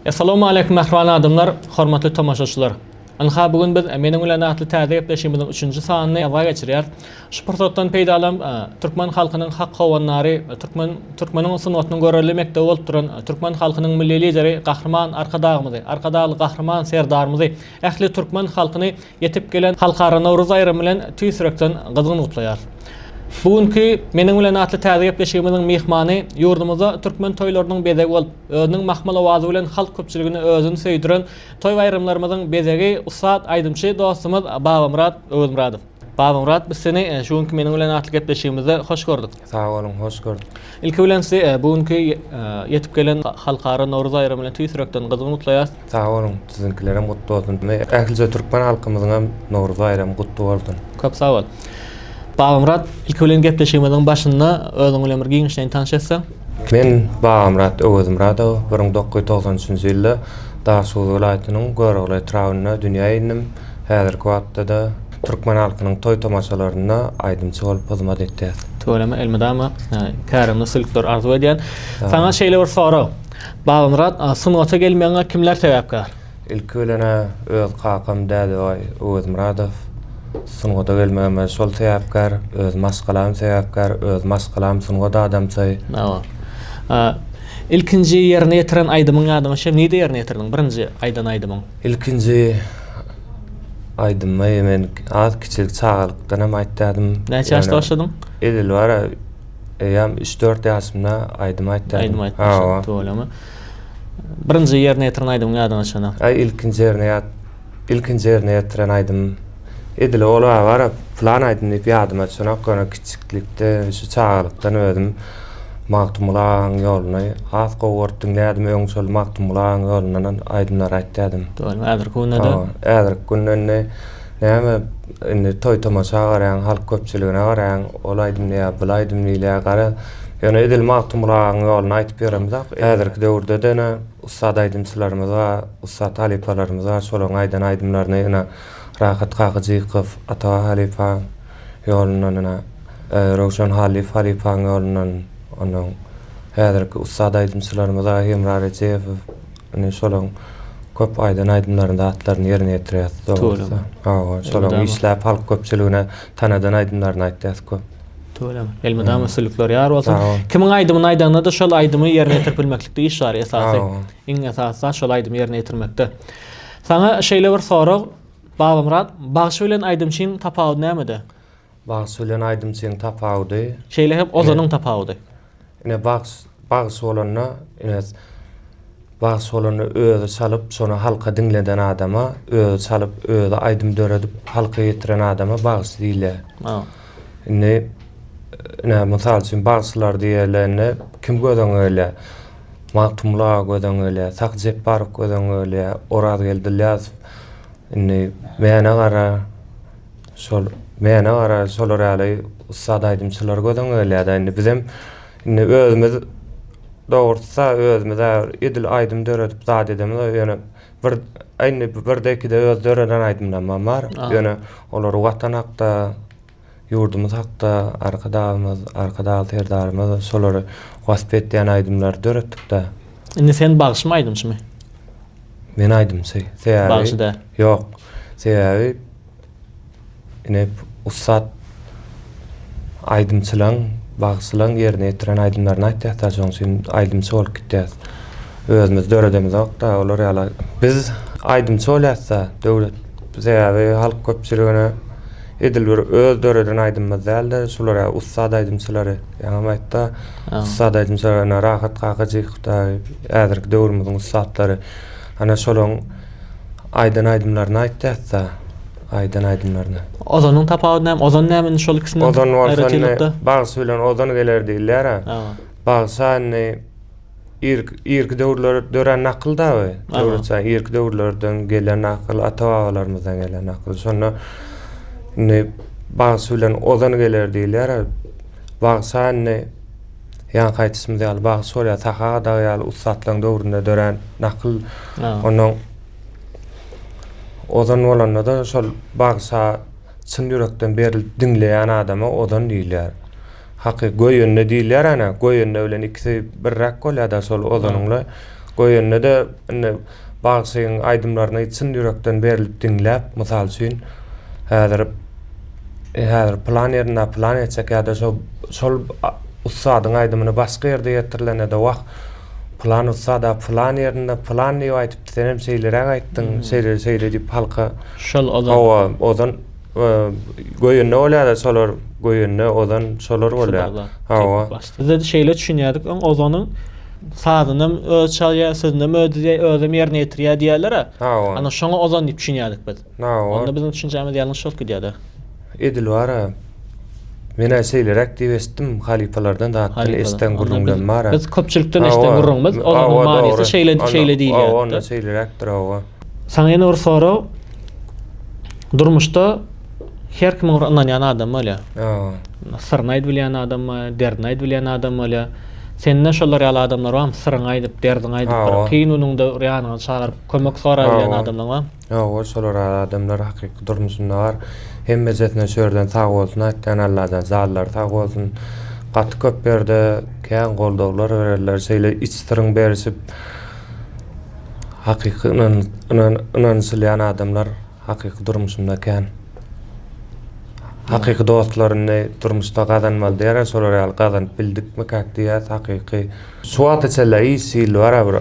Assalamu alaykum mahvan adamlar, hormatly tamaşaçylar. Anha bugün biz meniň bilen atly täze gepleşigimiziň 3-nji sanyny ýaza geçirýär. Şu pursatdan peýdalam Türkmen halkynyň hak howannary, Türkmeniň sunnatyny görelmekde bolup duran Türkmen halkynyň milli lideri gahrman arkadaly gahrman serdarymyzy, ähli Türkmen halkyny yetip gelen halkara Nowruz aýramy bilen tüýsürekden gyzgyn gutlaýar. Bugünkü meniň bilen atly täze gepleşigimiziň mehmany ýurdumyzda Türkmen toýlarynyň bezegi bolup, özüniň mahmal awazy bilen halk köpçüligini özüni söýdiren toý bayramlarymyzyň bezegi Ustad aýdymçy dostumyz Babamrat Özmuradow. Babamrat, biz seni şu günkü meniň bilen atly gepleşigimizde hoş gördük. Sağ olun, hoş gördük. Ilki bilen sizi bugünkü yetip gelen halkara Nowruz aýramy bilen tüýsürekden gyzgyn gutlaýar. Sağ olun, sizinkilerim gutlu bolsun. Ählice Türkmen halkymyzyň Nowruz aýramy gutlu bolsun. Köp sağ ol. Babamrat, ilk bilen gepleşigimiziň başynda özüň bilen bir giňişden tanışasan. Men Babamrat Özmuradow 1993-nji ýylda Daşuly welaýatynyň Görögli trawyna dünýä inem. Häzirki wagtda da Türkmen halkynyň toý tomaşalaryna aýdymçy bolup hyzmat etdi. Töwereme elmedama karamly sylyklar arzu edýän. Saňa şeýle bir soraw. Babamrat, sunnaty gelmeýäňe kimler sebäpkär? İlk bilen öz kakam Dädi Özmuradow sunnaty gelmeýäme şol sebäpkär, öz maskalam sebäpkär, öz maskalam sunnata adamçy. İlkinji ýerine ýetiren aýdymyň adamy şem näde ýerine ýetirdiň? Birinji aýdan aýdymyň. İlkinji aýdymy men az kiçilik çağalykdan hem aýtdym. Näçe ýaşda başladyň? Edil var. Ýam 3-4 ýaşymda aýdym aýtdym. Aýdym aýtdym. Toýlama. Birinji ýerine ýetiren aýdymyň adamy şana. İlkinji ýerine ýetiren aýdym. Edil ola var. Plan aýdym diýip ýadyma şuna gona kiçiklikde şu çağalykdan ödüm. Magtumlaň ýoluna az gowurtdyň nädem öňçül magtumlaň ýolundan aýdymlar aýtdym. Doğru, ädir günde. Ädir günde näme indi toý tomaşa garaýan halk köpçüligine garaýan olaýdym näme bulaýdym diýilär gara. Ýöne edil magtumlaň ýoluna aýtyp beremdik. Ädirki döwürde de ustad aýdymçylarymyz we ustad halifalarymyz şolaň aýdan aýdymlaryny ýene Rahat Kaqyjykow, Ata halifa ýolundan Rowşan halifaň ýolundan onun häzirki ustad aýdymçylarymyz Emre Rejepow, şolaň köp aýdan aýdymlarynda atlaryny ýerine ýetirýär. Doğru. Şolaň işläp halk köpçüligine tanadan aýdymlaryny aýtdýar köp. Toýlama. Elmedam usulyklar ýar bolsun. Kimiň aýdymyny aýdanda da şol aýdymy ýerine ýetirmeklikde işar esasy. Iň esasy şol aýdymy ýerine ýetirmekde. Saňa şeýle bir soraw, Babamrat, bagşy bilen aýdymçyň tapawudy näme? Bagşy bilen aýdymçyň tapawudy. Şeýle hep ozanyň tapawudy. Ine bagşy bolanyna, bagşy bolanyny özü salyp, şonu halka dinleden adama, özü salyp, özü aýdym döredip halka ýetiren adama bagşy diýilýär. Ine mysal üçin bagşylar diýerlerine kim gödüň öýle? Magtumla gödüň öýle, Sakjepbarow gödüň öýle, Oraz Geldilýaz. Mene gara şolar ýaly ustad aýdymçylar gödüň öýle. Bizim özümüz dogursa özümüz edil aýdym döredip zat edemiz. Ýöne birdeki de öz döreden aýdymlar bar. Ýöne olar watan hakda, ýurdumyz hakda, arkadaly serdarymyz şolary wasp etýän aýdymlar döretdik de. Indi sen bagşymy aýdymçymy? Men aýdymçy. Bagşy da. Ýok. Sebäbi ustad aýdymçylaň bagşylaň ýerine ýetiren aýdymlaryny aýtdy. Şoň üçin aýdymçy bolup gitdi. Özümüz döredemiz hakda olar ýaly. Biz aýdymçy bolýarsa, döwlet sebäbi halk köpçüligine edil bir öz döreden aýdymyz däldi. Şolar ustad aýdymçylary. Ýa-ni aýtda ustad aýdymçylaryna Rahat Kaqyjykow, äzirki döwrümizin ustadlary ana şolaň aýdan aýdymlaryny aýtdy. Aýdan aýdymlaryny. Ozanyň tapawudy näme? Ozan näme şol ikisini? Ozan bolsa bagşy bilen ozan geler diýilýär. Bagşy irki döwürler dören nakylda we. Döwürçä irki döwürlerden gelen nakıl, ata-babalarymyzdan gelen nakıl. Şonu bagşy bilen ozan geler diýilýär. Bagşy ýa gaýtysymyz ýaly bagşy bolýar, tahada ýaly ustadlaryň döwründe dören nakıl. Onuň ozan bolanda da şol bagşy çyn ýürekden berilip dinleýän adama ozan diýilýär. Haky goýunna diýilýär ana, goýunna bilen ikisi birrak bolýar da şol ozanyňla goýanna da bagsyň aýdymlaryny çyn ýürekden berilip dinläp, mysal üçin häzir plan etsek ýa-da şol ustadyň aýdymyny başga ýerde ýetirilende de wagt plan ustada plan ýerinde plan diýip aýtyp senem şeýlerä aýtdyň, şeýle diýip halka şol ozan goýunna bolýar, şolar goýunna ozan şolar bolýar. Biz de şeýle düşünýärdik, ozanyň sadynym öz çalýa, sözünem özüm ýerine ýetirýär diýerler. Ana şoňa ozan diýip düşünýärdik biz. Onda bizim düşünjämiz ýalňyş şol gidýärdi. Edil wara. Men şeýlerek diýip esdim, halifalardan da esten gurrundan bara. Biz köpçülikden esten gurrunmyz, ozanyň manysy şeýle diýilýär. Onda şeýlerekdir o. Saňa ýene bir soraw. Durmuşda her kim ýan adam bolýar. Sırny aýdyp bilýän adam, derdini aýdyp bilýän adam bolýar. Sende şolar ýaly adamlar barmy? Sırny aýdyp, derdini aýdyp, kyn ununda ýanyna çagyryp kömek soraýan bilýän adamlar barmy? O şolar adamlar hakyky durmuşynda bar. Hem mezetine şöýerden sag bolsun, aýtdan Allahdan zallar sag bolsun. Gaty köp berde kän goldaglar bererler, şeýle iç sırryň berisip hakyky ynançylýan adamlar hakyky durmuşynda kän. Hakyky dostlaryny durmuşda gazanmaly diýer, şolar ýaly gazanyp bildikmi diýär, hakyky suwat içele ýyl bara bir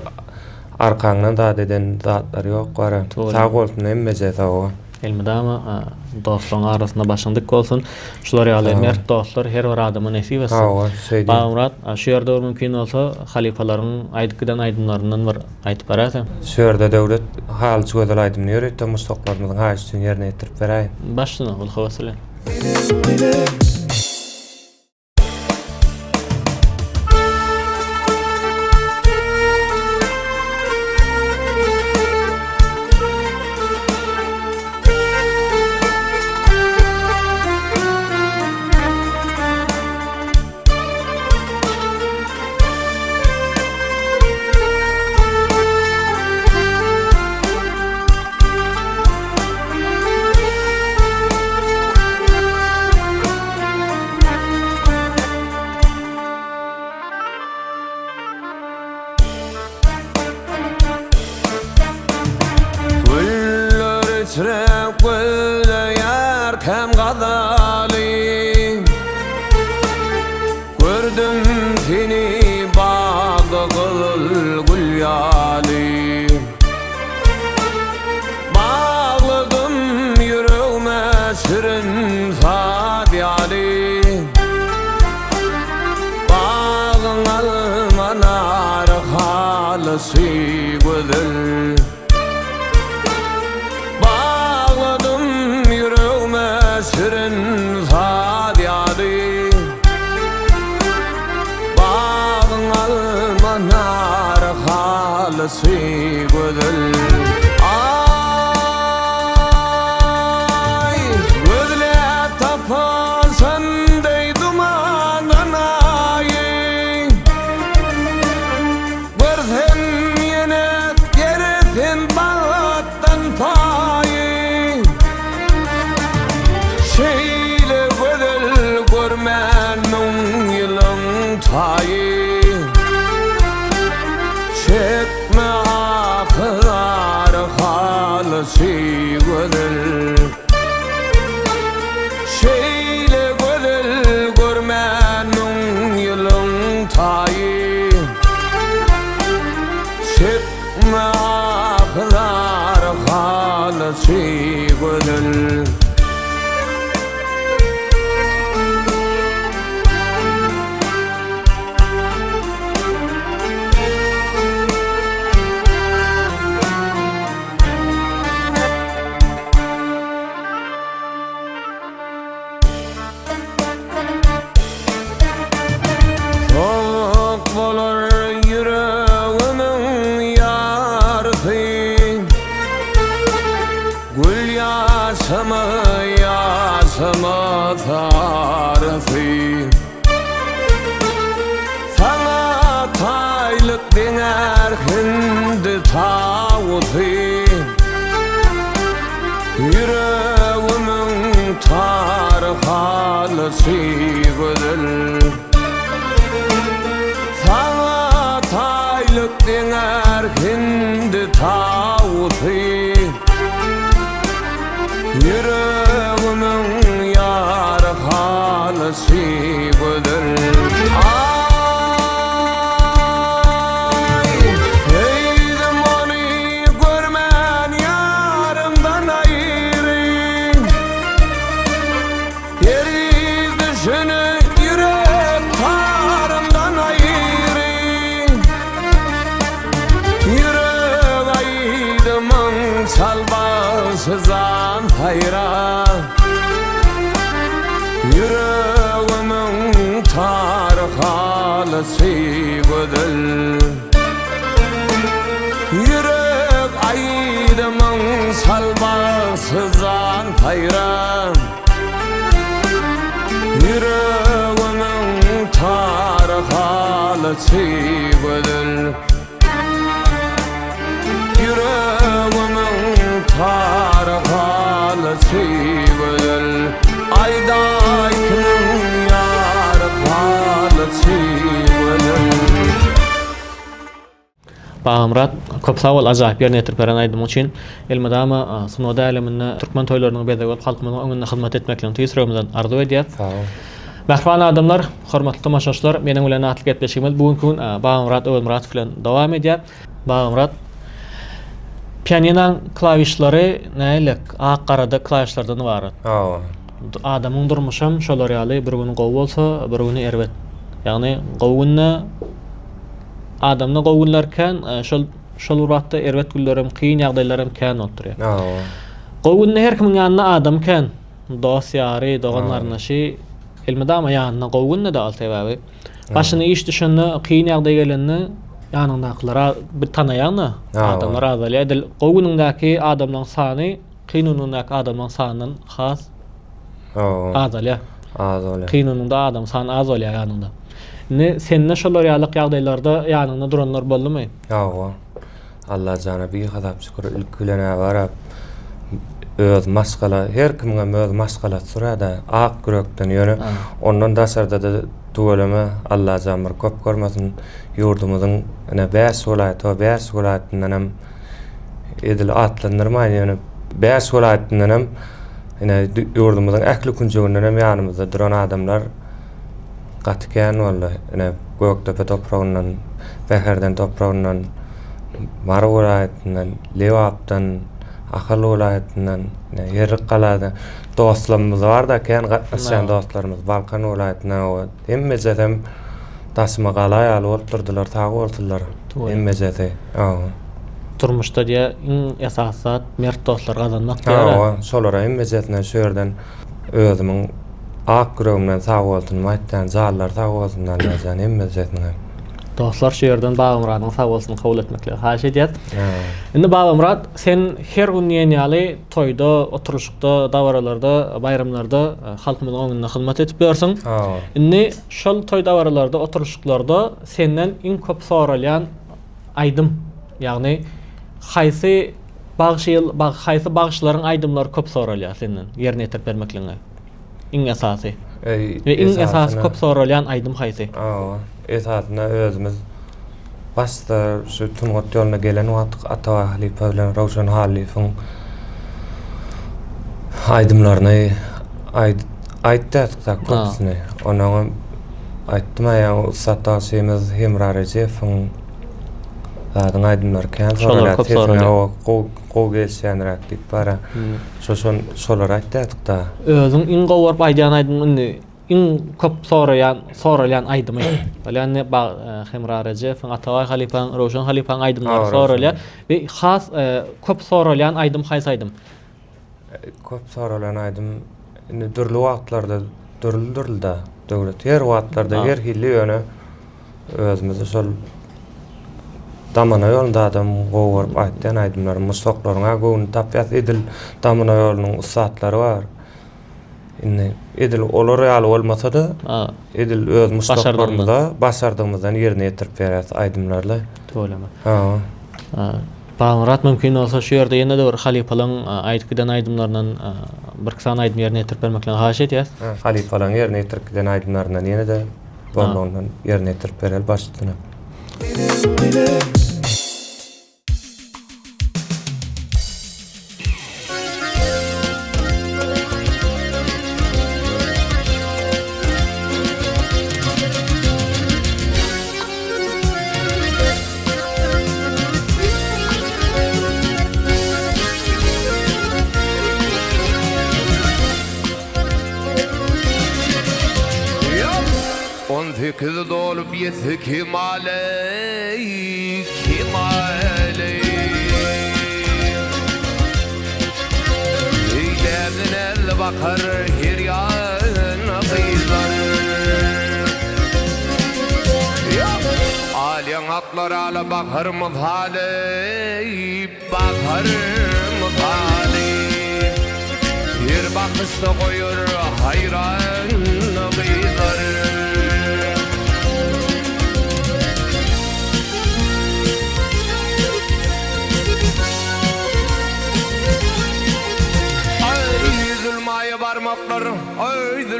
arkaňdan da deden zatlar ýok bara. Sag bolsun hemmece sag. Elmidama dostlaryň arasynda başyndyk bolsun. Şular ýaly mert dostlar her bir adamyň nesip etsin. Murat, şu ýerde mümkin bolsa halifalaryň aýdykydan aýdymlaryndan bir aýtyp berasen. Şu ýerde döwlet halçy gözel aýdymny ýöretdi, mustaqbalymyzyň haýy üçin ýerine ýetirip beräýin. Başlyna bul howasly. Hem gadaly gördüm seni bağda gül ýaly bağladım yüreğime şirin sad ýaly bağın almanar halysy gözel şirin sad ýaly bağın almanar halysy gözel ay gözle tapasan dey dumanana ay görsen ýene geresin bağattan payy şeýle gözel görmäniň ýylyň taýy çekme ahlar halysy gözel şeýle gözel görmäniň ýylyň taýy çekme ahlar halysy gözel Yaşama tarifi sana taylık diňer hindi tawuzi yüreğimin tarifalısy gözel sana taylık diňer tağutu Yüreğimin yarı halısı budur Ay Eydim onu görmen yarımdan ayrı Yeri düşünüp yürek tarımdan ayrı Yürek aydımın salbasızan hayra Yüreğimin tarhalısı budur Yürek aydımın salbasızan hayra Yüreğimin tarhalısı budur Yüreğimin tarhalısı budur Aydaykının yarhalısı budur Bağımrat, köp sağ ol, acayip yerine yetirip veren aydım için. Elmadama, Sunoda aleminde Türkmen toylarının bedeli olup halkımızın önünde hizmet etmekle tüysürümüzden arzu ediyat. Sağ ol. Merhaba adamlar, hormatly tamaşaçylar, meniň bilen atlyk etmişimiz bugün Bağımrat Öwelmurat bilen dowam edýär. Bağımrat pianinoň klavişleri nälik? Ak garada klavişlerden ibaret. Adamyň durmuşam şolar ýaly bir gün gowy bolsa, bir gün erbet. Ýagny gowunna adamna gowunlarken şol uratda erbet güllerim, kıyın ýagdaýlarym kän bolýar. Gowunna her kimin ýanyna adam kän. Dost ýary, doganlarynaşy elmedama ýanyna gowunna da altybaby. Başyna iş düşende kıyın ýagdaý gelenni ýanyndakylara bir tanaýarna adamlar azalýar. Edil gowunundaky adamlaryň sany kynunundaky adamlaryň sanynyň has azalýar. Kynununda adam sany az bolýar ýanynda. Ne senne şolar ýalyk ýagdaýlarda ýanynda duranlar boldymy? Ýa, Allah jana bir gadap şükür ilkilene barap öz maskala her kimge öz maskala surada ak gürekden ýöne ondan dasarda da tuwalama Allah jamyr köp görmesin ýurdumyzyň ene bäs welaýatyndan hem edil atlandyrmaýan ýöne bäs welaýatyndan hem ene ýurdumyzyň ähli kunjugyndan hem ýanymyzda duran adamlar gatken walla ene Göktepe toprağından Beherden toprağından Mar welaýatyndan Lewapdan Ahal welaýatyndan Ýerik galada dostlarymyz bar da ken gatnaşan dostlarymyz Balkan welaýatyndan hemmezem taşma galaý alyp oturdylar, tagy boldylar. Hemmezede. Turmuşda diýe iň esasat mert dostlar gazanmak diýer. Şolara hemmezetden şöýerden özümiň ak gürömden sağ bolsun, maýtdan zallar sağ bolsundan ýazan hemmezetden. Dostlar şu yerden Bağımrat'ın sağ olsun kabul etmekle haş ediyat. Indi Bağımrat, sen her gün ýaly toyda, oturuşukda, dawaralarda, bayramlarda halkymyzyň öňünde hyzmat etip bersiň. Indi şol toy dawaralarda, oturuşuklarda senden iň köp soralýan aýdym. Ýagny haýsy bagşlaryň aýdymlary köp soralýar senden ýerine ýetirip bermekliňe. Iň esasy. Ve iň esasy köp soralýan aýdym haýsy? Esasında özümüz basta şu Tungot ýoluna gelen wagt Ata Halipa bilen Rawşan Halifyň aýdymlaryny aýtdyk da köpsini. Onuň aýtmaýan ustatasymy Hemra Rejefiň zadyň aýdymlary kän soralýar. Gow gelýänrek diýip bara. Şolar aýtdyk da. Özüň iň gowup aýdýan aýdym iň köp soralýan aýdymy. Ýani Hemra Rejefiň, Ata Halipaň, Rawşan Halipaň aýdymlary soralýar we has köp soralýan aýdym haýsy aýdym? Köp soralýan aýdym indi dürli wagtlarda döwlet her wagtlarda her hilli ýöne özümizde şol damana ýolunda adam gowup aýtdan aýdymlar mustaqlaryňa gowun tapýat edil damana ýolunyň ustatlary bar. Indi edil olar ýaly bolmasa da edil öz mustaqlarymyzda başardygymyzdan ýerine ýetirip berýär aýdymlarla. Toýlama. Bağımrat mümkin olsa şu ýerde ýene-de bir halifalaryň aýtgydan aýdymlaryndan bir kısan aýdym ýerine ýetirip bermekle haş edýär. Halifalaryň ýerine ýetiripden aýdymlaryndan ýene-de bolmagyny ýerine ýetirip berýär başdyna. 8 dolup yetse kimale Eylerden el bakar her yana kıyıları Alyan atlar ala bakar mı hali Bir bakışta koyur hayran kıyıları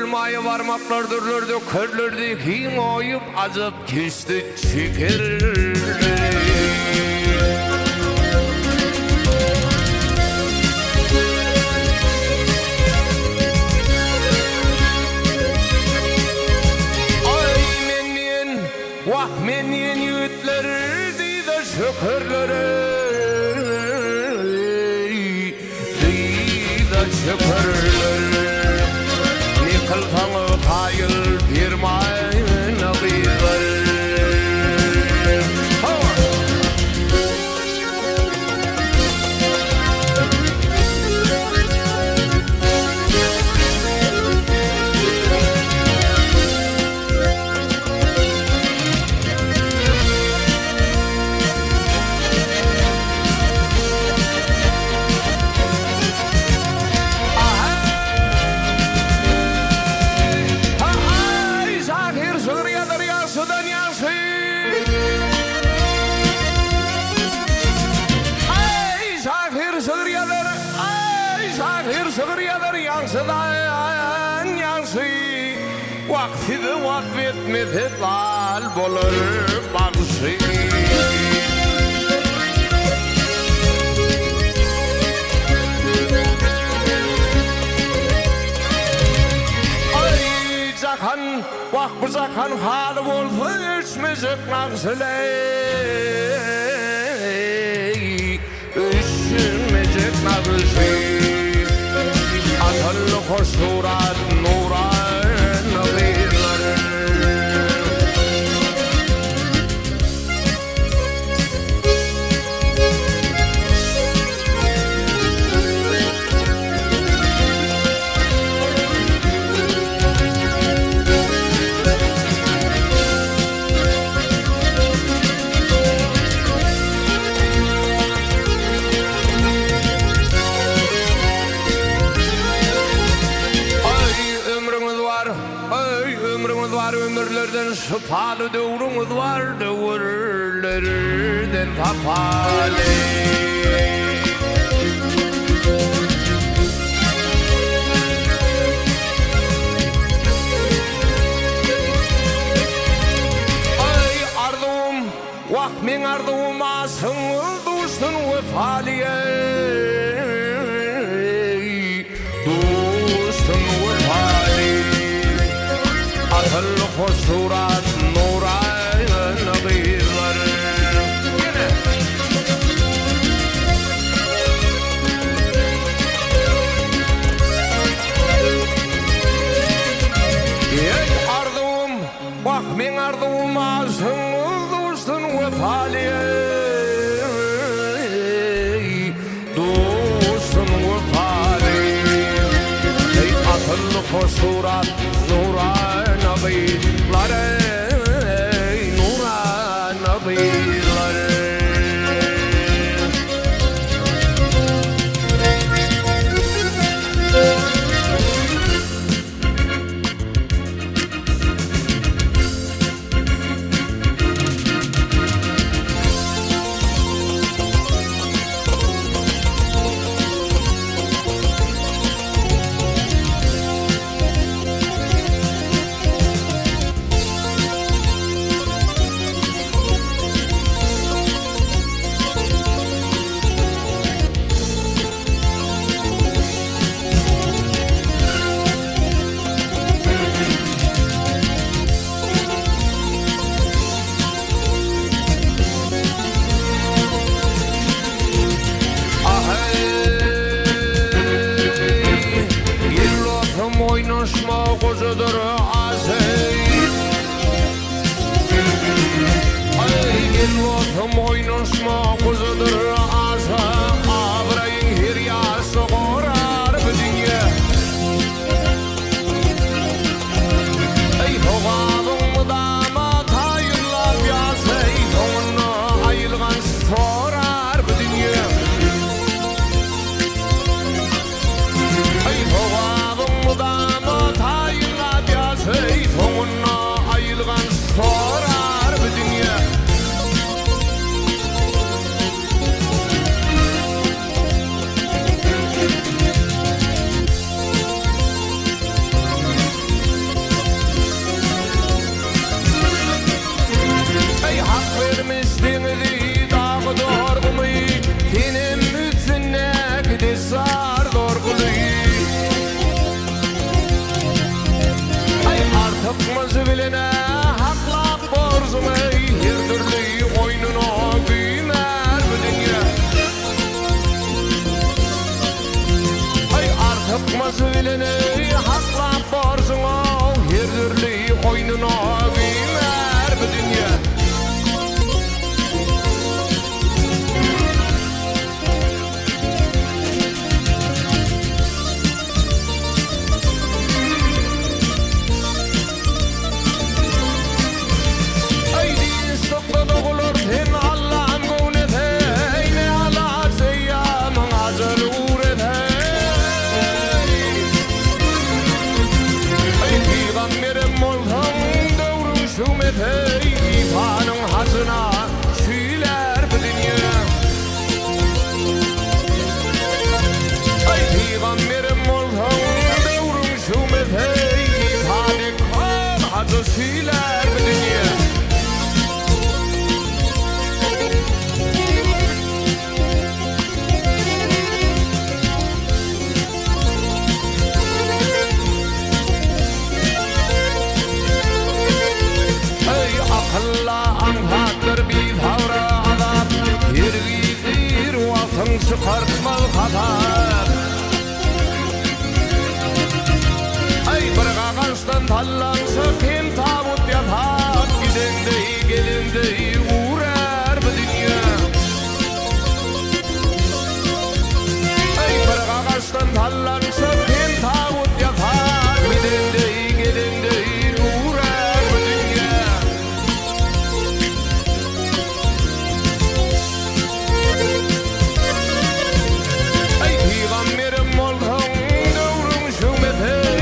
Zulmaya varmaklar dururdu körlürdü Kim oyup azıp kesti çekerdi Ay menyen, vah menyen yütlerdi de şükürleri Şükürleri Kılfanı hayır bir mayna bilir Vaktide vakfetmedi lal bolur bakışı Ay cakan, vak bu cakan halı olsa üçmecek nagziley Üçmecek nagziley Atallı hoş surat nuran Ömürlerden şıpalı dövrümüz var dövrlerden tapalı Ay ardığım, vah men ardığım asın dostun vefaliye Dostun vefaliye Atıllı hoşsurat nurayın kıyıları Ey ardığım, bak men ardığım asın dostun vefaliye Dostun vefaliye Ey atıllı hoşsurat nurayın nabiyları Nuran nabiyları altın çıkartmal kadar. Ay bir ağaçtan tallansa kim tabut yapar, gidende gelinde uğrar bu dünya. Ay bir ağaçtan tallansa kim tabut yapar, gidende gelinde uğrar bu dünya. Ay peygamberim oldun doğrun şümetey,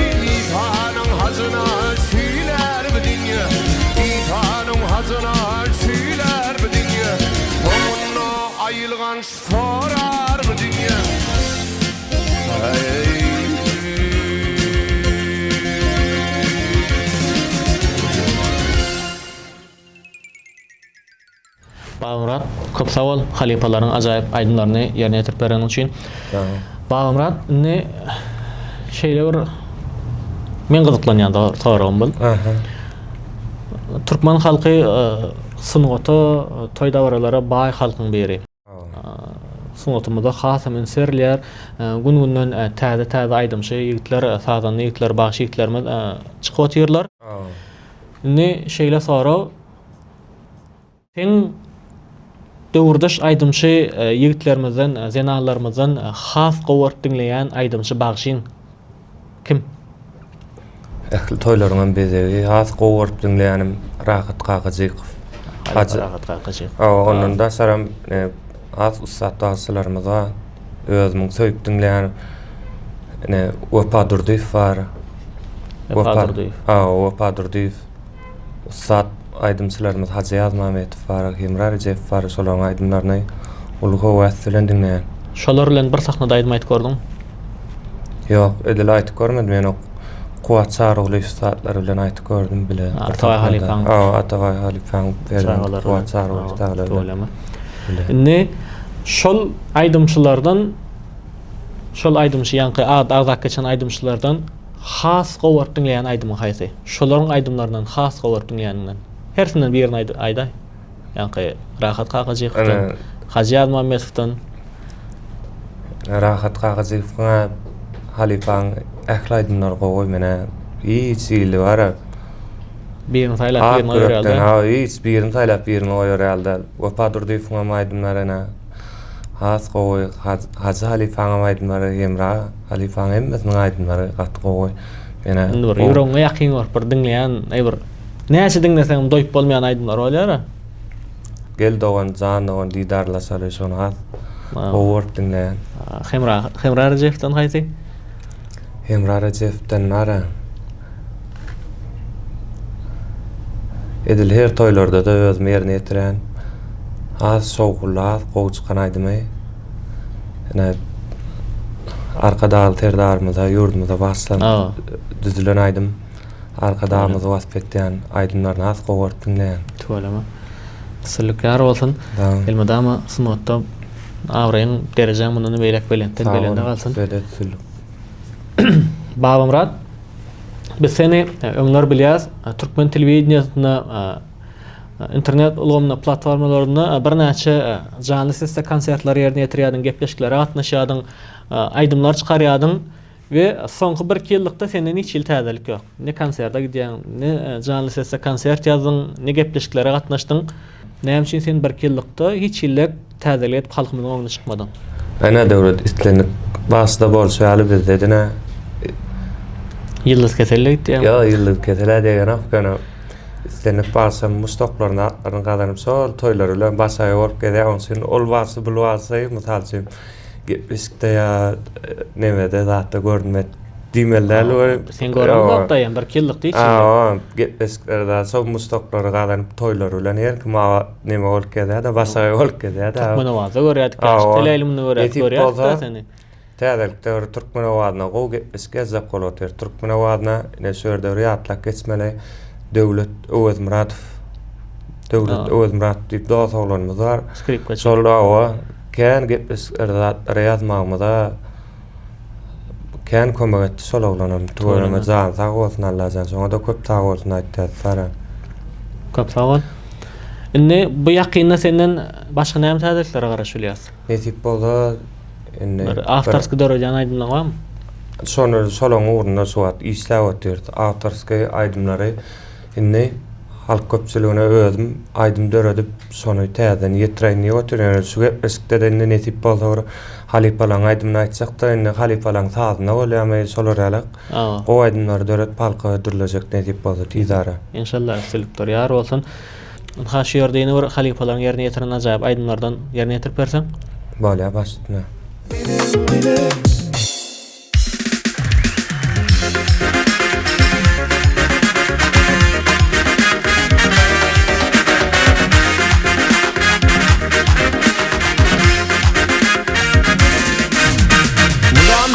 İtanın hazına süler bu dünya. İtanın hazına süler bu dünya. Onunla ayılgan sorar bu dünya. Ay. Bağımrat, köp sağ ol. Halipaların ajaýyp aýdymlaryny ýerine ýetirip berýän üçin. Bağımrat, ne şeýle bir men gyzyklanýan soragym bul. Türkmen halky sungaty, toý dawralara baý halkyň biri. Sungatymyzda has hem serler, gün-günden täze aýdymşy ýigitler, sazanly ýigitler, baş ýigitlerimiz çykyp otyrlar. Ne şeýle sorag, sen döwürdeş aýdymşy ýigitlerimizden, zenalarymızdan has gowart dinleýän aýdymşy bagşyň kim? Ähli toýlaryňdan bezegi has gowart dinleýänim Rahat Kagazykow. Rahat Kagazykow. Onun da saram az ussat daşlarymyza özümiň söýüp dinleýän Wepa Durdiýew bar. Wepa Durdiýew. Ussat aýdymçylarymyz Haji Azmametov bar, Hemra Rejev bar, şolaryň aýdymlaryny ulga wäslen dinleýän. Şolar bilen bir sahnada aýdym aýtyp gördüň? Ýok, edil aýtyp görmedim. Men o Kuwat Çarogly üstatlary bilen aýtyp gördüm bile. Ataway Halipaň. Ataway Halipaň berýän Kuwat Çarogly üstatlary. Ne şol aýdymçylardan, şol aýdymçy ýanky azak geçen aýdymçylardan has gowart dinleýän aýdymy haýsy? Şolaryň aýdymlaryndan has gowart dinleýäninden. Hersinden birini aýda. Ýanky Rahat Kagazykow, Haji Azmametowdan. Rahat Kagazykow, Halipaň ähli aýdymlar gowy mene hiç ýyly bar. Birini saýlap birini goýaraldy. Hiç birini saýlap birini goýaraldy. Wepa Durdiýew aýdymlaryna has gowy, Haji Halipaň aýdymlary Hemra Halipaň hemmesiniň aýdymlary gat gowy. Mene ýüregiňe ýakyn bar, bir dinleýän, bir näçe dinleseň doýup bolmaýan aýdymlar bolýar. Gel dogan, jan dogan, didarlaşaly şonu has gowart dinleýän. Hemra Rejewden haýsy? Hemra Rejewden nara. Edil her toýlarda da özümi ýerine ýetiren az şowgullar, gowy çykan aýdymy. Arkadagy terdarymyza, ýurdumyza baslan düzülen aýdym. Arkadamyzy wasp etýän aýdymlaryny az gowart dinleýän. Tuvalama. Sylyklar bolsun. Elmadama sunatda awraýyn derejem munyny beýlek belenden galsyn. Bağımrat, biz seni öňler bilýäs, Türkmen telewizionyna, internet ulgamna platformalarynda bir näçe canly sesde konsertler ýerine ýetirýärdiň, gepleşikleri gatnaşýardyň, aýdymlar çykarýardyň we soňky 1 ýyllykda senden hiç ýyl täzelik ýok. Ne konsertde gidýäň, ne canly sesde konsert ýazdyň, ne gepleşikleri gatnaşdyň. Näme üçin sen 1 ýyllykda hiç ýyllek täzelik edip halkymyzyň oňuna çykmadyň? Ana döwret islenip başda bolşaly bizde dene Yıldız keselik diýär. Ya yıldız keselik diýen afgana islenip barsam mustaqlaryny atlaryny gazanyp sol toýlar bilen başaýa bolup gedýär. Onsyň ol basy bul basy mysalçy gepleşikde ýa nemede zatda görünmet diýmeler bar. Sen görüň da ýa 1 ýyllyk diýçi. Gepleşiklerde sol mustaqlary gazanyp toýlar bilen her kim neme bolup gedýär da başaýa bolup gedýär da. Türkmen awazy görýärdik, teleýilimini görýärdik da seni. Täzelikde Türkmen awazyna gowy gepleşike zap bolýar. Türkmen awazyna näşerde ýatlak geçmeli döwlet Owaz Murat diýip dosaglarymyz bar. Şol awa kän gepleşikler ýazmagymyza kän kömek etdi şol oglanyň tuwalama jan sag bolsun Allah jan. Şoňa da köp sag bolsun aýtdy. Köp sag bol. Indi bu ýakynda senden başga näme täzelikleri garaş bilýäs? Netip bolda indi Aftarski dörejen aydymlagy barmy? sonra solon uğruna suat isläp ötürdi. Aftarski aydymlary indi halk köpçüligine ödüm aydym döredip sonu täzen ýetirýän ýötürýär. Şu gepleşikde de indi netip bolda halipalaň aydymyny aýtsak-da indi halipalaň tazyna bolýarmy solaralak. O aydymlary döret palka dürlejek netip bolda tidara. İnşallah selektor ýar bolsun. Ha şu ýerdeýini bir halipalaryň ýerine ýetiren ajaýyp aydymlardan ýerine ýetirip bersen. Bolýar başdyna.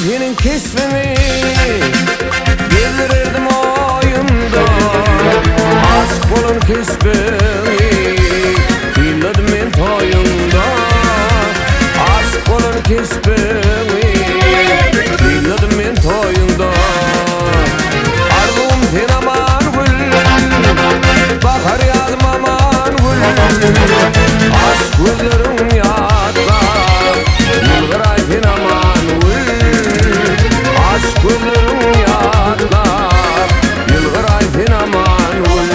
Senin kesmemi gezdirirdim oyunda. Aşk bolun kesbemi kıyladım men toyunda. Aşk bolun kesbemi kıyladım men toyunda. Arzum sen aman gül, bakar yazım aman gül. Aşk gözlerim yadlar, yılgıray sen aman gül. Aşk güllerim yadlar, yılgıray sen aman gül.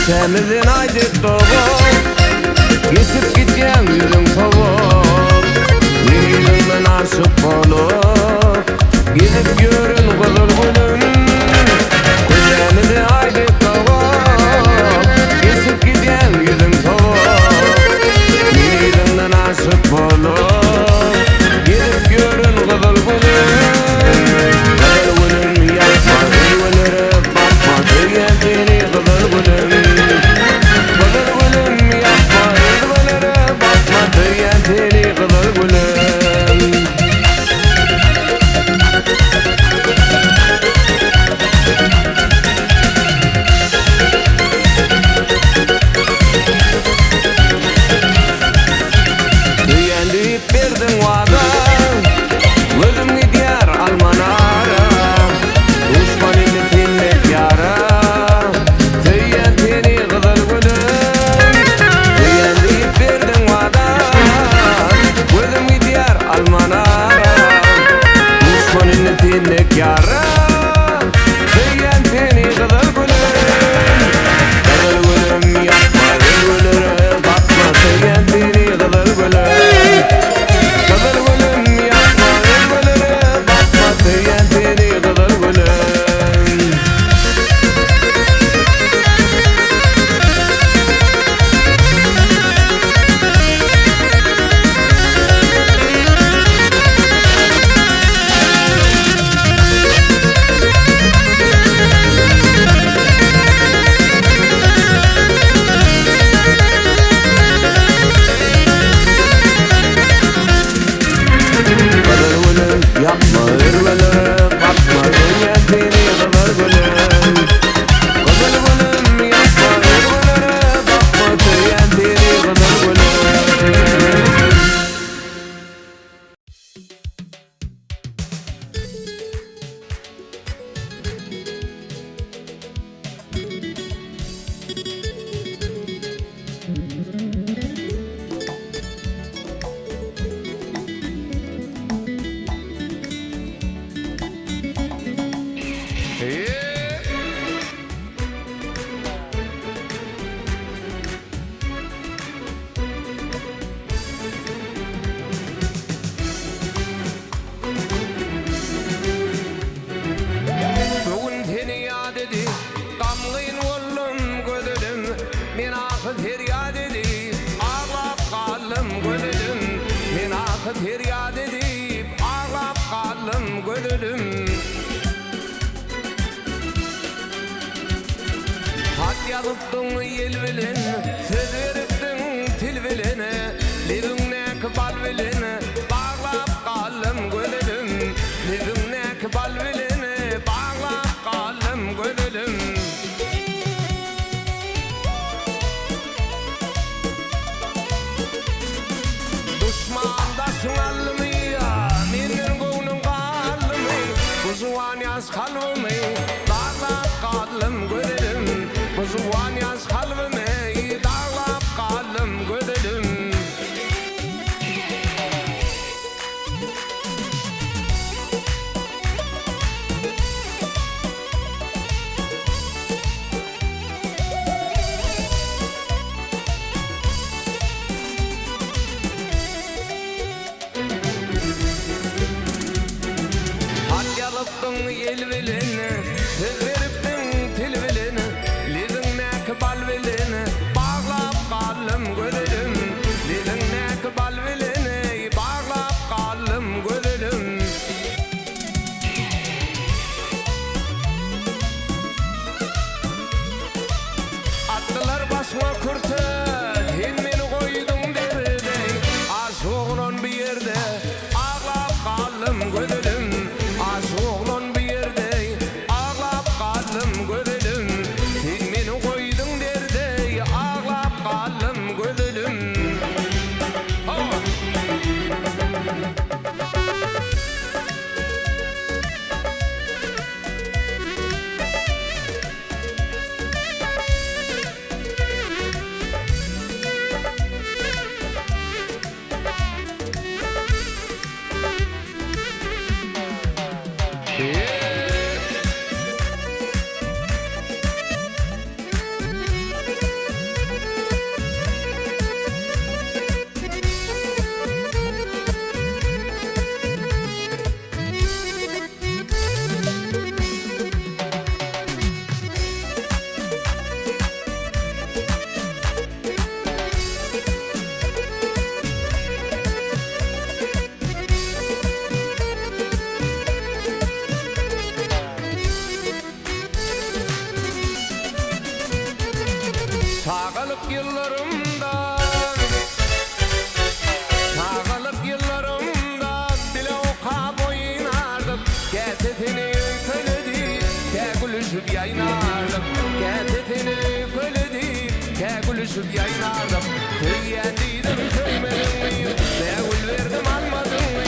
Semizin aydık doğum, kesip gitken yüzün soğuk. Yüzünden aşık bolup, gidip görün kızıl gülüm. Semizin aydık doğum, kesip gitken yüzün soğuk. Yüzünden aşık bolup, gidip görün kızıl gülüm. Kızıl gülüm yapma, gülülere bakma, söyleyen seni kızıl gülüm. Seni kızıl gülüm. Düyenleyip verdin vada, gözüm gidiyor almanara. Düşmanını dinlep yara, söyleyen seni kızıl gülüm. Düyenleyip verdin vada, gözüm gidiyor almanara. Düşmanını dinlep yara, söyleyen seni kızıl gülüm. Kızıl gülüm yapma, gülülere bakma, söyleyen seni kızıl gülüm. Kızıl feryat edip ağlap kaldım gönülüm. Hat yazıptın el bilen, söz veriptin til bilen, livingnek bal bilen, bağlap kaldım gönülüm. Livingnek bal bilen, bağlap kaldım gönülüm. Düşmandaşın alımı ya, menin göğnüm kalımı, bu zuvan yaz kalımı, bağlap kaldım gönülüm. Bu zuvan yaz kalımı, bağlap kaldım gönülüm. Yalıptın el bilene, söz veriptin til bilene, livingnek bal bilene, bağlap kaldım gönülüm. Livingnek bal bilene, bağlap kaldım gönülüm. Attılar başıma kurtu, sen beni koydun derde, aşığın bir yerde, ağlap kaldım gönülüm. Aşığın bir yerde, ağlap kaldım gönülüm. Sen beni koydun derde, ağlap kaldım gönülüm. Sağalık yıllarımda, sağalık yıllarımda bile okap oynardık. Getetini köledi, kegülüşüp yaynardık. Getetini köledi, kegülüşüp yaynardık. Köyyendiydim köymedim mi, beğül verdim almadım mı?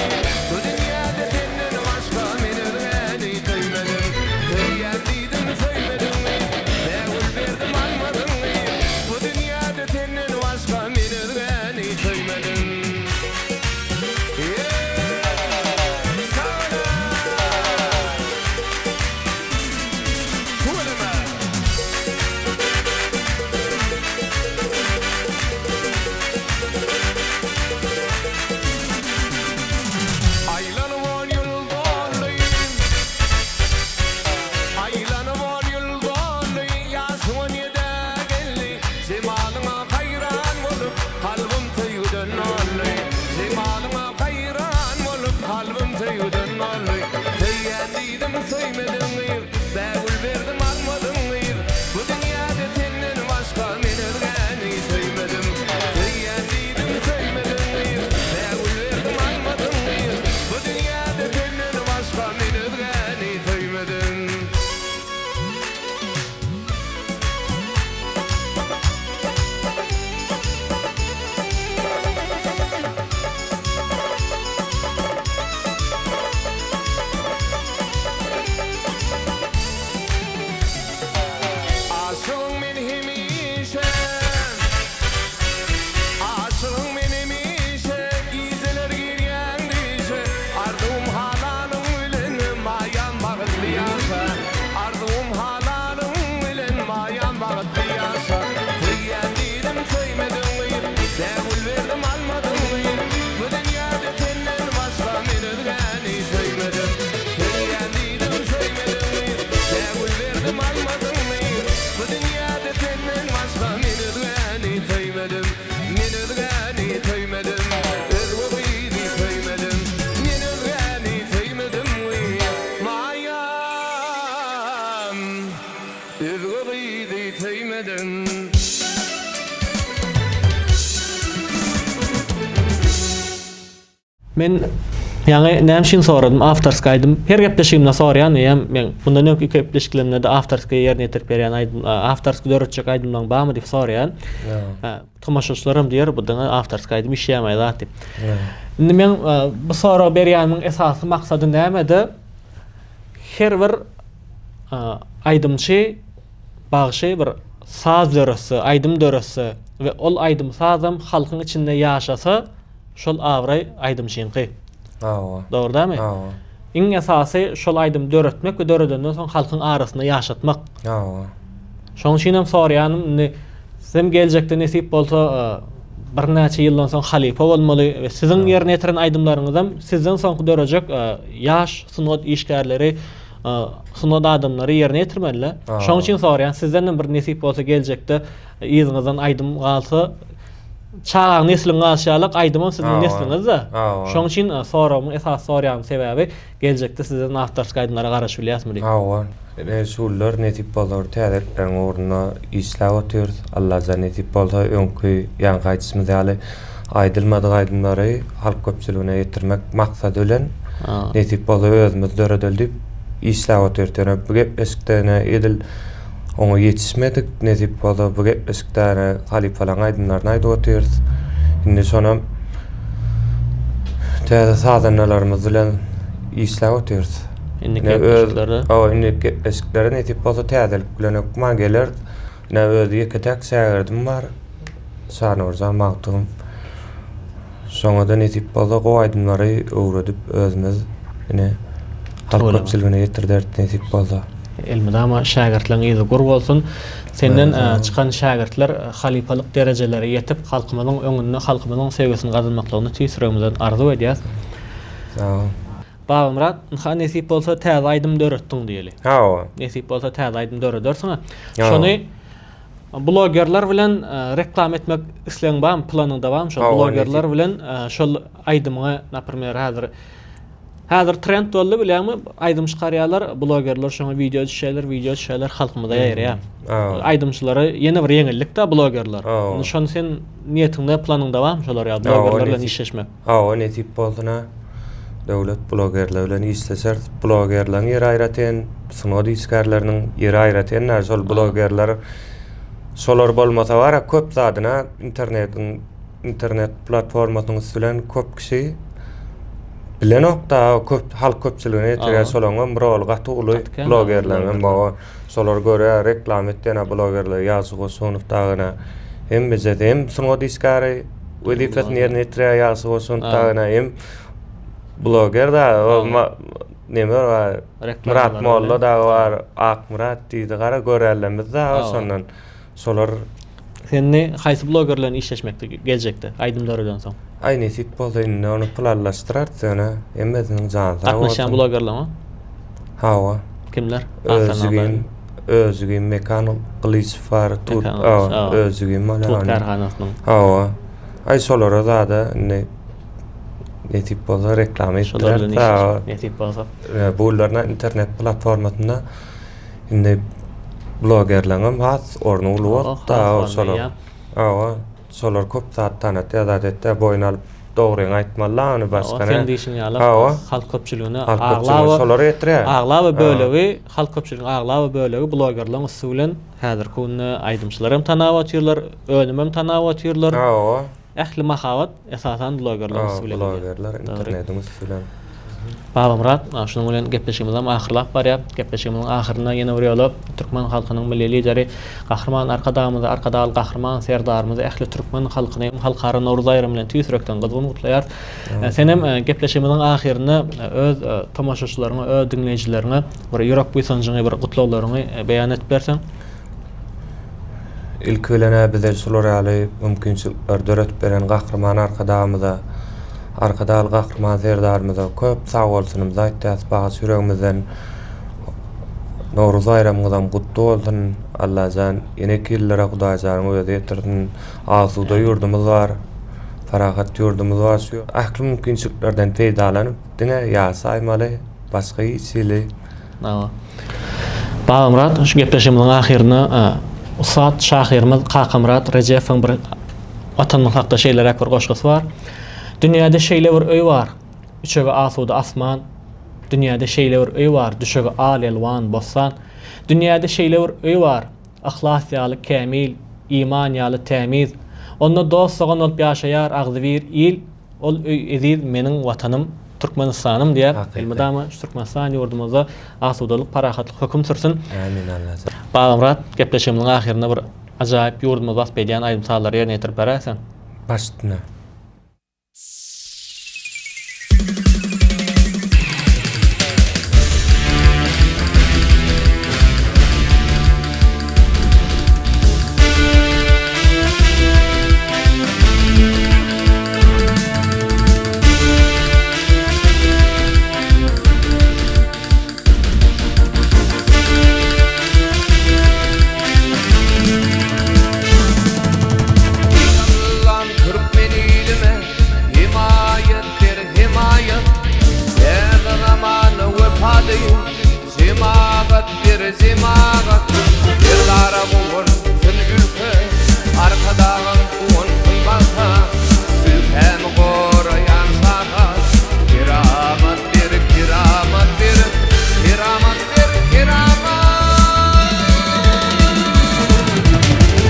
Bu dünyada senden başka menirgeni köymedim. Köyyendiydim köymedim mi, beğül verdim almadım mı? Bu dünyada senden başka menirgeni köymedim. Men yani nämişin soradım, Afterski aýdym. Her gepleşigimde soraýan, men bundan öňki gepleşiklerimde de Afterski ýerine ýetirip berýän aýdym, Afterski döretjek aýdymdan barmy diýip soraýan. Tomaşaçylarym diýer, budan Afterski aýdym işleýär zat diýip. Indi men bu sora berýäniň esasy maksady näme? Her bir aýdymçy bagşy bir saz döresi, aýdym döresi we ol aýdym sazam halkyň içinde ýaşasa, şol awray aýdymçyňky. Doğru değil mi? İň esasy şol aýdym döretmek we döredenden soň halkyň arasynda ýaşatmak. Şoň üçin hem soraýanym, sizem geljekde nesip bolsa bir näçe ýyldan soň halifa bolmaly we siziň ýerine ýetiren aýdymlaryňyzam sizden soňky dörejek ýaş sunat işgärleri, sunat adamlary ýerine ýetirmeliler. Şoň üçin soraýan, sizden bir nesip bolsa geljekde ýyzyňyzdan aýdym galsa çağ neslin gaşalyk aýdymam sizin nesliňizde. Şoň üçin soramyň esas soraýan sebäbi geljekde sizden Afterski aýdymlara garaşy bilýäsmi? Şular netip bolar täzekden orna isläp otýar. Allah za netip bolsa öňkü ýangy aýtysmy däli aýdylmady aýdymlary halk köpçüligine ýetirmek maksady bilen netip bolar özümiz döredilip isläp otýar. Bu gep eskidene edil onu yetişmedik netip bolar bu gep eskidene halifalan aýdymlaryny aýdyp otýar. Indi şonam täze sadanlarymyz bilen isläp otýar. Indiki eskilerde netip bolsa täzelik bilen okuma geler. Özü ýeke tek şägerdim bar. Şanorzan magdum. Şoňa netip bolsa go aýdymlary öwredip özümiz ine halk köpçüligine ýetirdik netip bolsa. Elmede ama şägertlerin ýyzy gur bolsun. Senden çıkan şägertler halifalyk derejelere ýetip halkymyzyň öňünde halkymyzyň sevgisini gazanmaklaryny tüýsüregimizden arzu edýäs. Babam Murat, nesip bolsa täze aýdym döretdiň diýeli. Nesip bolsa täze aýdym döredерsiňa. Şonu blogerler bilen reklam etmek isleň barmy, planyňda barmy? Şol blogerler bilen şol aýdymyňa, napример, häzir trend boldy bilýärmi? Aýdym çykarýarlar, blogerler şoňa video düşýärler, halkymyza ýaýrýar. Aýdymçylary ýene bir ýeňillik da blogerler. Şonu sen niýetiňde, planyňda barmy şolar ýa blogerler bilen işleşmek? Netip bolsa döwlet blogerler bilen işleşer. Blogerler ýeri aýratyn, sunat işgärleriniň ýeri aýratyn, şol blogerler şolar bolmasa wara köp zadyna internet platformasynyň üstünden köp kişi bilenokda köp halk köpçüligine ýetirýär şolaňa bir ol gatugly blogerler bu şolar göre reklam etýän blogerler ýazygy sunupdagyna hem bize hem sunat işgäri wezifetini ýerine ýetirýär ýazygy sunupdagyna hem bloger da neme var? Murat Molla da var, Ak Murat diýdi gara görällerimiz da şondan. Şolar Seni haýsy blogerlerle işleşmekde geljekde aýdymlardan soň? Netip bolsa indi onu planlaşdyrar söne emmeziniň janyna. Atnaşan blogerlermi? Kimler? Özügin Mekan Glyç var, özügin Tut karhanasynyň. Ay şolara zada netip bolsa reklam etdiler. Netip bolsa. Bularna internet platformasynda indi blogerlerim has ornu uluk da şolar. Şolar köp zatdan etdi boyun alyp dogry aýtmalar başgana. Sen diýişiň ýaly halk köpçüligine aglaba bölegi, halk köpçüligine aglaba bölegi blogerler usulen häzir kunna aýdymçylarym tanap atýarlar, önümem tanap atýarlar. Ähli mahabat esasan blogerler usulen. Blogerler internetiň usulen. Babam Murat, şunu bilen gepleşigimizden ahyrlap barýar. Gepleşigimiziň ahyryna ýene bir ýolap Türkmen halkynyň milli lideri, gahrman arkadaly gahrman serdarymyz ähli Türkmen halkyny halkara Nowruz aýramy bilen tüýsürekden gyzgyn gutlaýar. Sen hem gepleşigimiziň ahyryna öz tamaşaçylaryňa, öz dinleýijilerine bir ýürek buýsanjyňy bir gutlawlaryňy beýan etip berseň. İlk ölene bize şolar ýaly mümkinçilikler döretip beren gahrman arkadaly gahrman serdarymyza köp sag bolsunymyzy aýtdys. Bagy ýüregimizden Nowruz aýramyňyzam gutly bolsun. Allah jan ýene killere Hudaýjanyň özi ýetirdin. Azuda ýurdumyz bar, farahat ýurdumyz bar. Şu ähli mümkinçiliklerden peýdalanyp diňe ýaşaýmaly, başga ýyşyly. Babam Murat, şu gepleşigimiziň ahyryna Usat şahyrymyz Kakamrat Rejepowyň bir watanlyk hakda şeýlere bir goşgusy bar. Dünýäde şeýle bir öý bar. üçege asuda asman, dünyada şeyler öy var, düşege al elwan bossan, dünyada şeyler öy var, ahlas ýaly kämil, iman ýaly tämiz, onda dost sogan olup ýaşaýar agzy bir il, ol öy eziz meniň watanym Türkmenistanım diýär. Elmadama şu Türkmenistan ýurdumyza asudalyk, parahatlyk höküm sürsin. Amin Allah. Bagymrat, gepleşigimiň ahyrynda bir ajaýyp ýurdumyza bas berýän aýdym sallary ýerine ýetirip beräsen. Başdyna. Lan Türkmenilime himayettir himayet her zamanı vefalı zimagattir zimagat bir darabun tüm ülke arkadan un kıymalta ülkem koruyan sakat kiramettir kiramettir kiramettir kiramet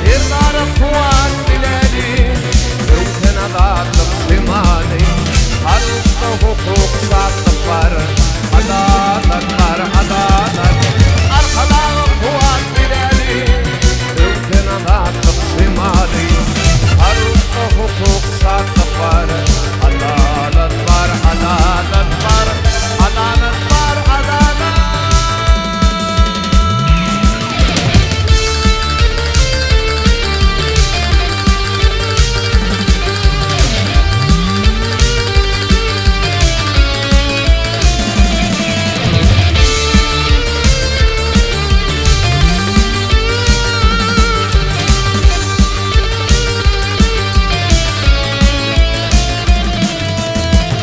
bir darab kuat bileli ülken adalet simali halkta hukuk sakat var adalet var adalet arkadan kuat bileli ülken adalet simali halkta hukuk sakat var adalet var adalet var adalet var adalet.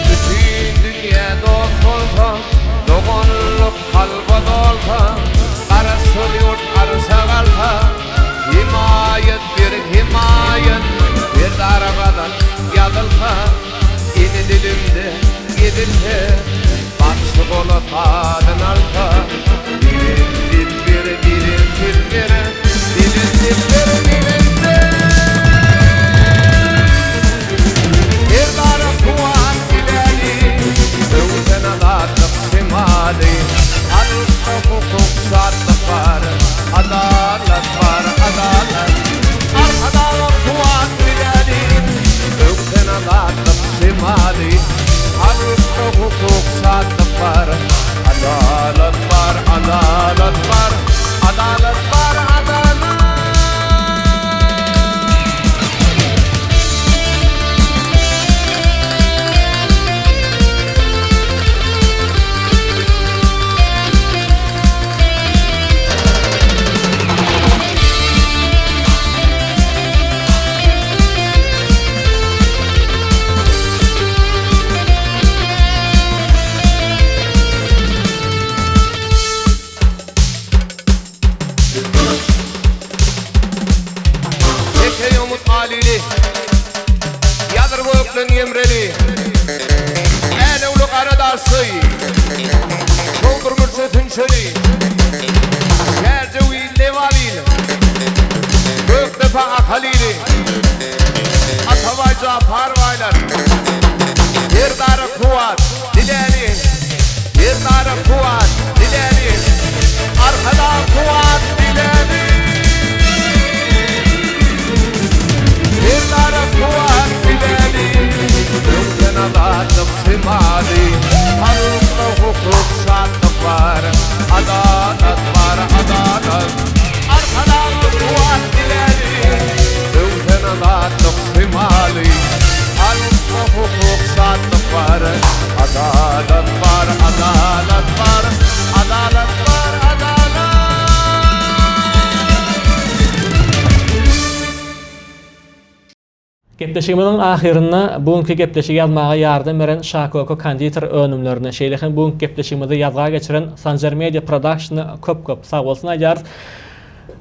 Bütün dünya dolsa, doğanlık kalba dolsa, karası yurt arsa kalsa, himayet bir himayet, bir darabadan yazılsa, yeni dilimde gidilse, baksı bolu tadın alsa, dilin dilbir, dilin dilbir, dilin dilbir, dilin dilbir. Bir darab kuat bileli ülken adalet simali halkta hukuk saatlik var adalet var adalet arkadan kuat bileli ülken adalet simali halkta hukuk saatlik var adalet var adalet var adalet var adalet. Eke yomut alili yadır göklen yemreli ele ulu karadarsı şoldur mürsetin çöli şerce uil levalil gök defa akalili atavay cafar vaylar bir darı kuvat dileni bir darı kuvat dileni arkadan kuvat dileni bir darab kuat bileli ülken adalet simali halkta hukuk saatlik var adalet var adalet arkadan kuat bileli ülken adalet simali halkta hukuk saatlik var adalet var adalet var adalet var adalet. Gepleşigimiziň ahyrynda bugünkü gepleşigi ýazmaga ýardam beren Şakoko konditer önümlerini şeýlehin bugünkü gepleşigimizi ýazga geçiren Sanjar Media Production'y köp sag bolsun aýar.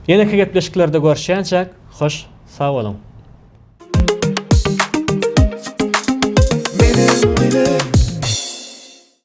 Ýene-ki gepleşiklerde görüşýänçek, hoş, sag bolun. Benim